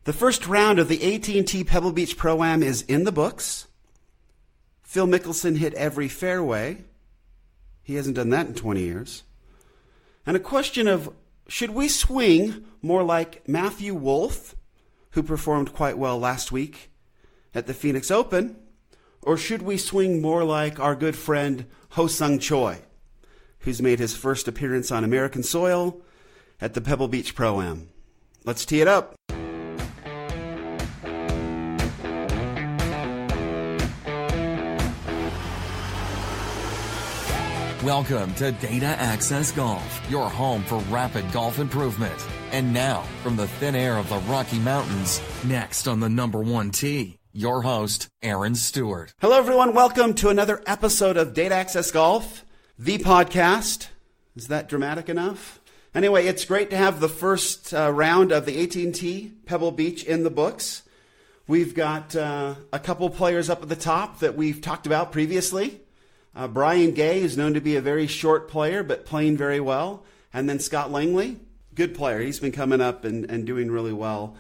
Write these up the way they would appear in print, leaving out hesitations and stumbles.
The first round of the AT&T Pebble Beach Pro-Am is in the books. Phil Mickelson hit every fairway. He hasn't done that in 20 years. And a question of, should we swing more like Matthew Wolff, who performed quite well last week at the Phoenix Open, or should we swing more like our good friend Ho-Sung Choi, who's made his first appearance on American soil at the Pebble Beach Pro-Am? Let's tee it up. Welcome to Data Access Golf, your home for rapid golf improvement. And now, from the thin air of the Rocky Mountains, next on the number one tee, your host, Aaron Stewart. Hello, everyone. Welcome to another episode of Data Access Golf, the podcast. Is that dramatic enough? Anyway, it's great to have the first round of the AT&T Pebble Beach in the books. We've got a couple players up at the top that we've talked about previously. Brian Gay is known to be a very short player, but playing very well. And then Scott Langley, good player. He's been coming up and doing really well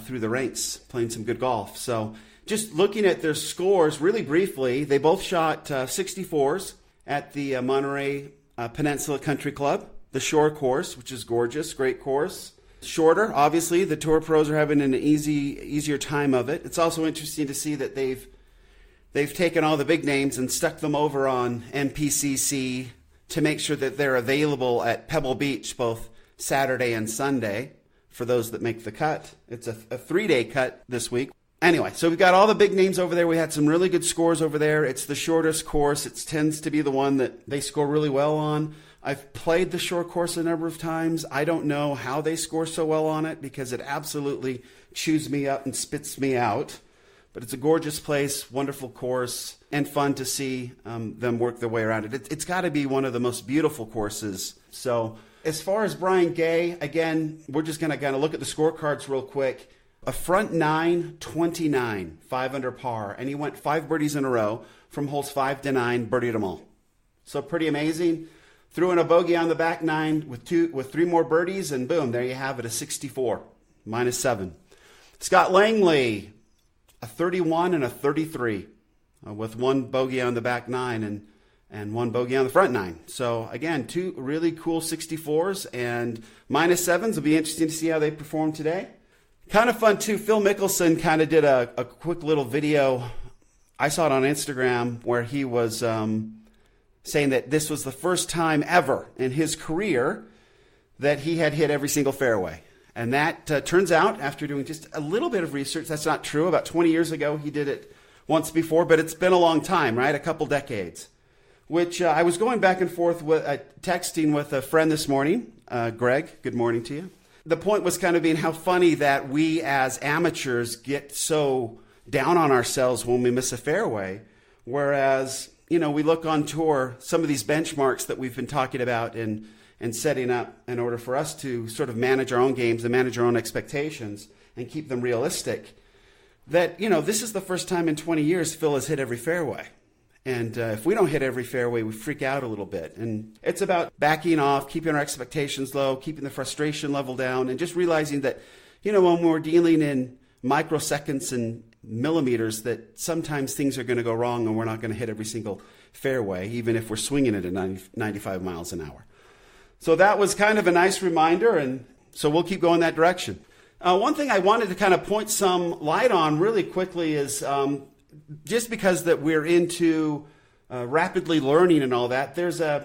through the ranks, playing some good golf. So just looking at their scores really briefly, they both shot 64s at the Monterrey Peninsula Country Club, the shore course, which is gorgeous, great course. Shorter, obviously, the tour pros are having an easier time of it. It's also interesting to see that they've taken all the big names and stuck them over on MPCC to make sure that they're available at Pebble Beach both Saturday and Sunday for those that make the cut. It's a 3-day cut this week. Anyway, so we've got all the big names over there. We had some really good scores over there. It's the shortest course. It tends to be the one that they score really well on. I've played the short course a number of times. I don't know how they score so well on it because it absolutely chews me up and spits me out. But it's a gorgeous place, wonderful course, and fun to see them work their way around it. It's got to be one of the most beautiful courses. So as far as Brian Gay, again, we're just going to kind of look at the scorecards real quick. A front 9, 29, 5 under par. And he went 5 birdies in a row from holes 5 to 9, birdied them all. So pretty amazing. Threw in a bogey on the back 9 with 3 more birdies, and boom, there you have it, a 64, -7. Scott Langley, a 31 and a 33 with 1 bogey on the back 9 and 1 bogey on the front 9. So again, 2 really cool 64s and -7s. Will be interesting to see how they perform today. Kind of fun too, Phil Mickelson kind of did a quick little video. I saw it on Instagram where he was saying that this was the first time ever in his career that he had hit every single fairway. And that turns out, after doing just a little bit of research, that's not true. About 20 years ago, he did it once before, but it's been a long time, right? A couple decades. Which I was going back and forth with texting with a friend this morning, Greg. Good morning to you. The point was kind of being how funny that we as amateurs get so down on ourselves when we miss a fairway, whereas we look on tour, some of these benchmarks that we've been talking about and setting up in order for us to sort of manage our own games and manage our own expectations and keep them realistic, that, this is the first time in 20 years Phil has hit every fairway. And if we don't hit every fairway, we freak out a little bit. And it's about backing off, keeping our expectations low, keeping the frustration level down, and just realizing that, when we're dealing in microseconds and millimeters, that sometimes things are going to go wrong and we're not going to hit every single fairway, even if we're swinging it at 95 miles an hour. So that was kind of a nice reminder, and so we'll keep going that direction. One thing I wanted to kind of point some light on really quickly is just because that we're into rapidly learning and all that,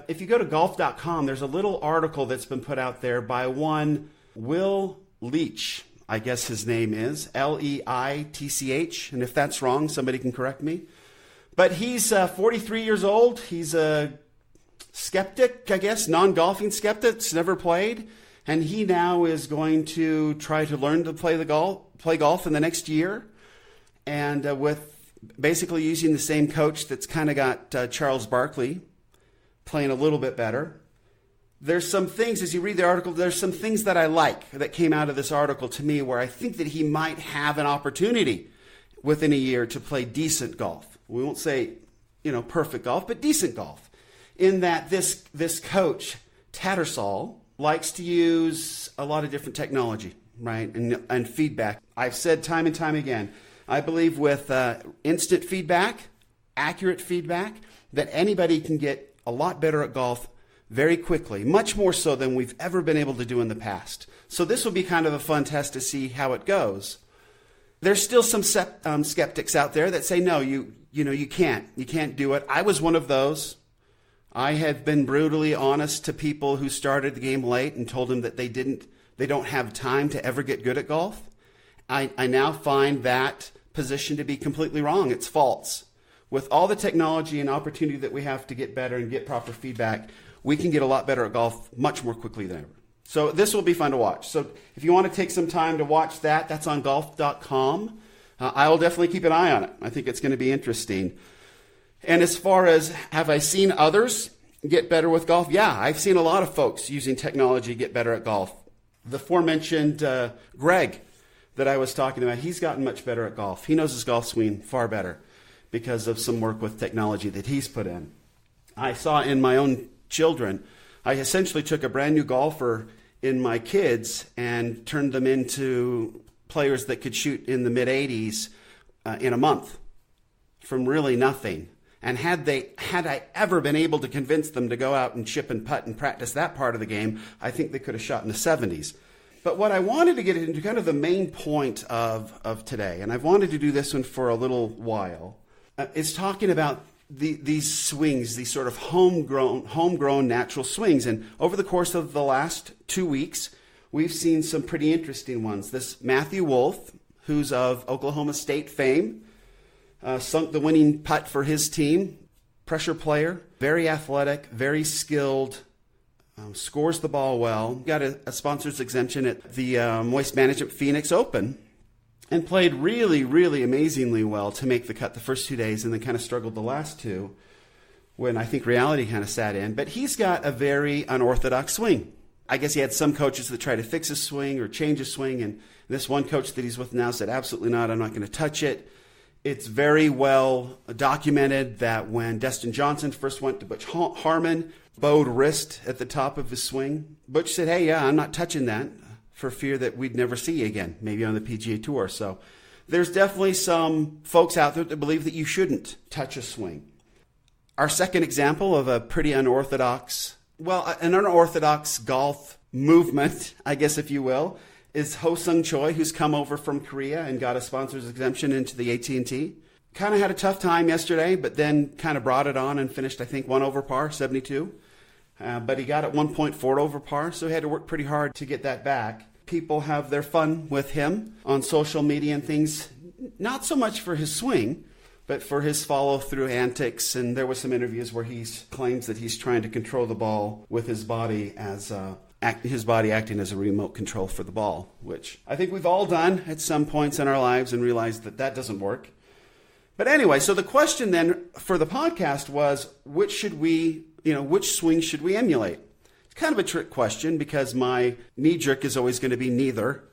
if you go to golf.com, there's a little article that's been put out there by one Will Leitch, I guess his name is, Leitch, and if that's wrong, somebody can correct me. But he's 43 years old. He's a skeptic, I guess, non-golfing skeptic, never played, and he now is going to try to learn to play golf in the next year, and with basically using the same coach that's kind of got Charles Barkley playing a little bit better. There's some things, as you read the article, there's some things that I like that came out of this article to me where I think that he might have an opportunity within a year to play decent golf. We won't say, perfect golf, but decent golf. In that this coach, Tattersall, likes to use a lot of different technology. right? And feedback. I've said time and time again, I believe with instant feedback, accurate feedback, that anybody can get a lot better at golf very quickly, much more so than we've ever been able to do in the past. So this will be kind of a fun test to see how it goes. There's still some skeptics out there that say, no, you can't do it. I was one of those. I have been brutally honest to people who started the game late and told them that they don't have time to ever get good at golf. I now find that position to be completely wrong. It's false. With all the technology and opportunity that we have to get better and get proper feedback, we can get a lot better at golf much more quickly than ever. So this will be fun to watch. So if you want to take some time to watch that, that's on golf.com. I will definitely keep an eye on it. I think it's going to be interesting. And as far as have I seen others get better with golf? Yeah, I've seen a lot of folks using technology get better at golf. The aforementioned Greg that I was talking about, he's gotten much better at golf. He knows his golf swing far better because of some work with technology that he's put in. I saw in my own children, I essentially took a brand new golfer in my kids and turned them into players that could shoot in the mid-80s in a month from really nothing. And had I ever been able to convince them to go out and chip and putt and practice that part of the game, I think they could have shot in the 70s. But what I wanted to get into, kind of the main point of today, and I've wanted to do this one for a little while, is talking about these swings, these sort of homegrown natural swings. And over the course of the last 2 weeks, we've seen some pretty interesting ones. This Matthew Wolff, who's of Oklahoma State fame, sunk the winning putt for his team, pressure player, very athletic, very skilled, scores the ball well, got a sponsor's exemption at the Waste Management Phoenix Open, and played really, really amazingly well to make the cut the first 2 days and then kind of struggled the last two when I think reality kind of sat in. But he's got a very unorthodox swing. I guess he had some coaches that try to fix his swing or change his swing, and this one coach that he's with now said, absolutely not, I'm not going to touch it. It's very well documented that when Destin Johnson first went to Butch Harmon, bowed wrist at the top of his swing, Butch said, hey, yeah, I'm not touching that, for fear that we'd never see you again, maybe on the PGA Tour. So there's definitely some folks out there that believe that you shouldn't touch a swing. Our second example of a pretty unorthodox, an unorthodox golf movement, I guess if you will, is Ho-Sung Choi, who's come over from Korea and got a sponsor's exemption into the AT&T. Kind of had a tough time yesterday, but then kind of brought it on and finished, I think, 1 over par, 72. But he got it 1.4 over par, so he had to work pretty hard to get that back. People have their fun with him on social media and things, not so much for his swing, but for his follow-through antics. And there was some interviews where he claims that he's trying to control the ball with his body as his body acting as a remote control for the ball, which I think we've all done at some points in our lives and realized that that doesn't work. But anyway, so the question then for the podcast was, which swing should we emulate? It's kind of a trick question because my knee jerk is always going to be neither.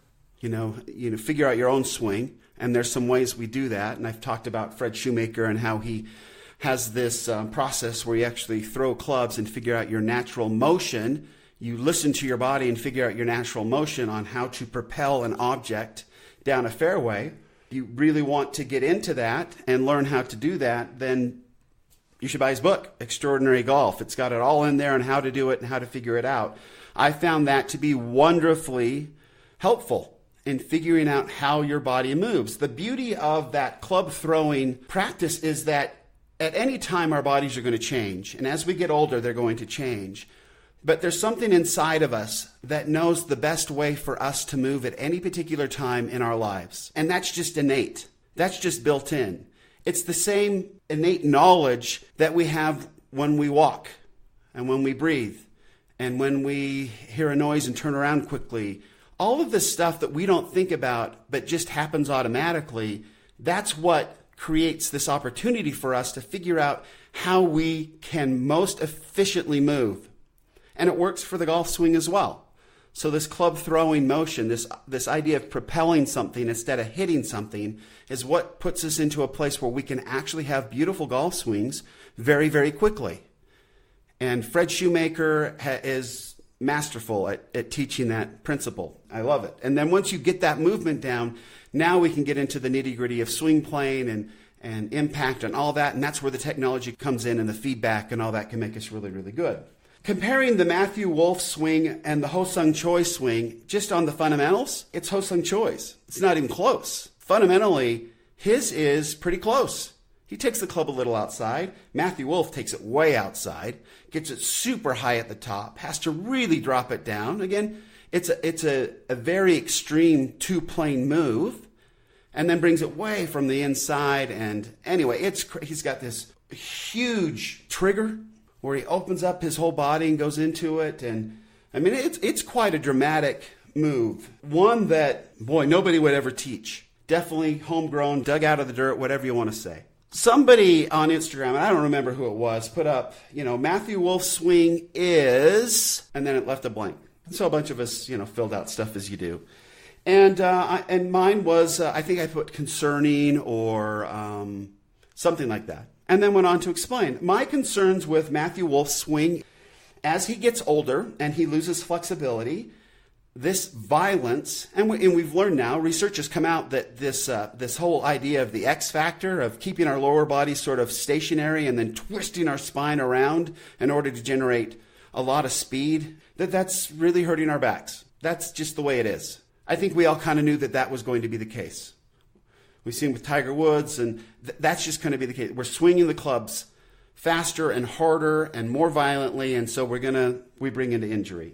Figure out your own swing, and there's some ways we do that. And I've talked about Fred Shoemaker and how he has this process where you actually throw clubs and figure out your natural motion. You listen to your body and figure out your natural motion on how to propel an object down a fairway. If you really want to get into that and learn how to do that, then you should buy his book, Extraordinary Golf. It's got it all in there on how to do it and how to figure it out. I found that to be wonderfully helpful in figuring out how your body moves. The beauty of that club throwing practice is that at any time our bodies are going to change. And as we get older, they're going to change. But there's something inside of us that knows the best way for us to move at any particular time in our lives. And that's just innate. That's just built in. It's the same innate knowledge that we have when we walk and when we breathe and when we hear a noise and turn around quickly. All of this stuff that we don't think about but just happens automatically, that's what creates this opportunity for us to figure out how we can most efficiently move. And it works for the golf swing as well. So this club throwing motion, this idea of propelling something instead of hitting something is what puts us into a place where we can actually have beautiful golf swings very, very quickly. And Fred Shoemaker is masterful at teaching that principle. I love it. And then once you get that movement down, now we can get into the nitty-gritty of swing plane and impact and all that, and that's where the technology comes in and the feedback and all that can make us really, really good. Comparing the Matthew Wolff swing and the Ho-Sung Choi swing, just on the fundamentals, it's Ho-Sung Choi's. It's not even close. Fundamentally, his is pretty close. He takes the club a little outside. Matthew Wolff takes it way outside, gets it super high at the top, has to really drop it down. Again, it's a very extreme two-plane move, and then brings it way from the inside. And anyway, he's got this huge trigger where he opens up his whole body and goes into it. And I mean, it's quite a dramatic move. One that, boy, nobody would ever teach. Definitely homegrown, dug out of the dirt, whatever you want to say. Somebody on Instagram, and I don't remember who it was, put up, Matthew Wolff's swing is, and then it left a blank. So a bunch of us, filled out stuff as you do. And mine was, I think I put concerning or something like that. And then went on to explain. My concerns with Matthew Wolff's swing, as he gets older and he loses flexibility, this violence, and we've learned now, research has come out that this whole idea of the X factor, of keeping our lower body sort of stationary and then twisting our spine around in order to generate a lot of speed, that's really hurting our backs. That's just the way it is. I think we all kind of knew that was going to be the case. We've seen with Tiger Woods, and that's just going to be the case. We're swinging the clubs faster and harder and more violently, and so we bring into injury.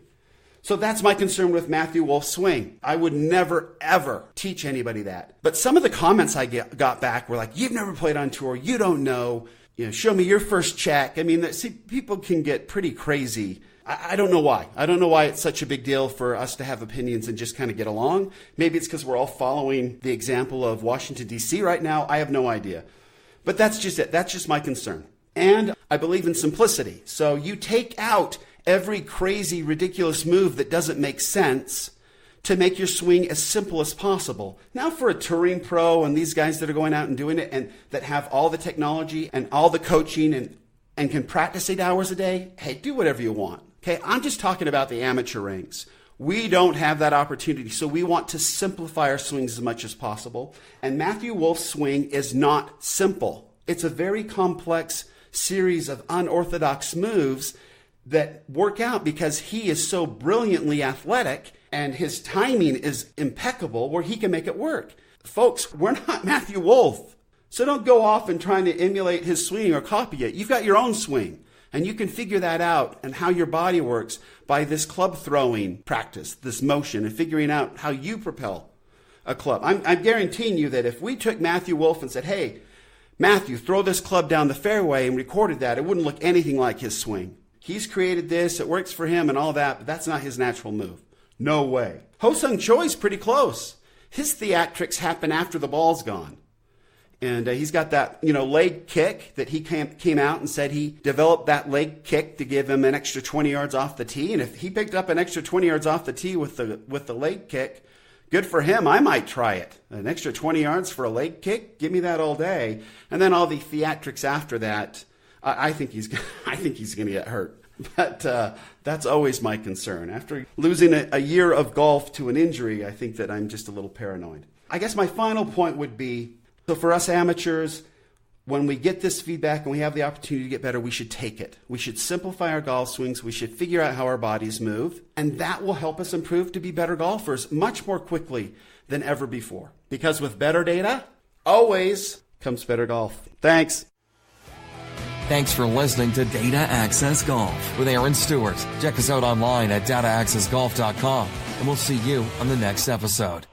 So that's my concern with Matthew Wolff's swing. I would never, ever teach anybody that. But some of the comments I got back were like, you've never played on tour, you don't know, show me your first check. I mean, people can get pretty crazy. I don't know why. I don't know why it's such a big deal for us to have opinions and just kind of get along. Maybe it's because we're all following the example of Washington, D.C. right now. I have no idea. But that's just it. That's just my concern. And I believe in simplicity. So you take out every crazy, ridiculous move that doesn't make sense to make your swing as simple as possible. Now for a touring pro and these guys that are going out and doing it and that have all the technology and all the coaching and can practice 8 hours a day, hey, do whatever you want. Okay, I'm just talking about the amateur ranks. We don't have that opportunity, so we want to simplify our swings as much as possible. And Matthew Wolff's swing is not simple. It's a very complex series of unorthodox moves that work out because he is so brilliantly athletic and his timing is impeccable where he can make it work. Folks, we're not Matthew Wolff, so don't go off and trying to emulate his swing or copy it. You've got your own swing. And you can figure that out and how your body works by this club throwing practice, this motion, and figuring out how you propel a club. I'm guaranteeing you that if we took Matthew Wolff and said, hey, Matthew, throw this club down the fairway and recorded that, it wouldn't look anything like his swing. He's created this, it works for him and all that, but that's not his natural move. No way. Ho-Sung Choi's pretty close. His theatrics happen after the ball's gone. And he's got that, leg kick that he came out and said he developed that leg kick to give him an extra 20 yards off the tee. And if he picked up an extra 20 yards off the tee with the leg kick, good for him. I might try it. An extra 20 yards for a leg kick? Give me that all day. And then all the theatrics after that, I think he's going to get hurt. But that's always my concern. After losing a year of golf to an injury, I think that I'm just a little paranoid. I guess my final point would be, so for us amateurs, when we get this feedback and we have the opportunity to get better, we should take it. We should simplify our golf swings. We should figure out how our bodies move. And that will help us improve to be better golfers much more quickly than ever before. Because with better data, always comes better golf. Thanks. Thanks for listening to Data Access Golf with Aaron Stewart. Check us out online at dataaccessgolf.com, and we'll see you on the next episode.